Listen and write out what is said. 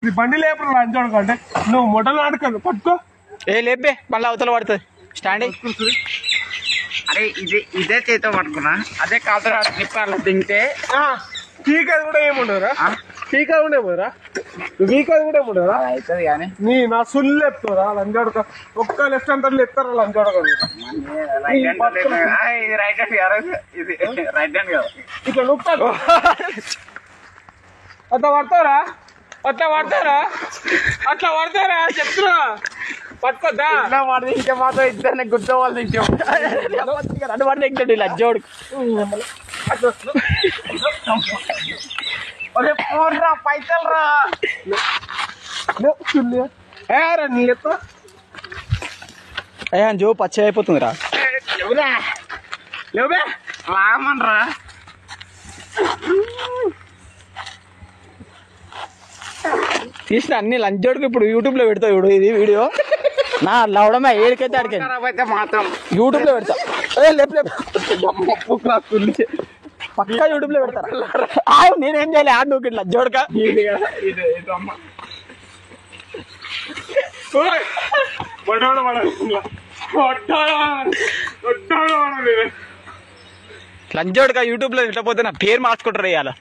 బండి లేపు లంచోడు అంటే నువ్వు మొట్టలు ఆడుకోను పట్టుకో ఏ లేపే మళ్ళీ అవతల పడుతుంది స్టాండ్ అరే ఇదే చేతితో పట్టుకున్నా అదే కాదు నిప్పాల తింటే టీకాది కూడా ఏముండదురా టీకా ఉండేపోరా వీకాది కూడా ఏముండదురా అవుతుంది కానీ నీ నా సుల్లు ఎత్తురా లంచోడుక ఒక్క లెఫ్ట్ అంతా ఎత్తారా లంచోడుక ఇది రైట్ హ్యాండ్ ఇది రైట్ హ్యాండ్ కదా ఇట్లా నొక్కు అట్లా పడతారా అట్లా పడతారా చెప్తున్నా పట్టుకోద్దా ఇట్లా పడితే ఇంకా మాత్రం ఇద్దరు గుర్తోవాలి అటు పడితే ఇంకోటి లజ్జోడు పైసలు రా రా నీ ఎత్తా అయ్యా జో పచ్చ అయిపోతుంది రా లేవే రామన్రా తీసిన అన్ని లంచోడుకు ఇప్పుడు యూట్యూబ్ లో పెడతా చూడు ఇది వీడియో నా లవడమే ఏడికైతే ఆడికైతే ఖరాబ్ అయితే మాత్రం యూట్యూబ్ లో పెడతా పక్కా యూట్యూబ్ లో పెడతారా నేనేం చేయాలి ఆడు నువ్వు ఇట్లా జోడక లంచోడుక యూట్యూబ్ లో ఇట్లా పోతే నా పేరు మార్చుకుంటారు ఇవాళ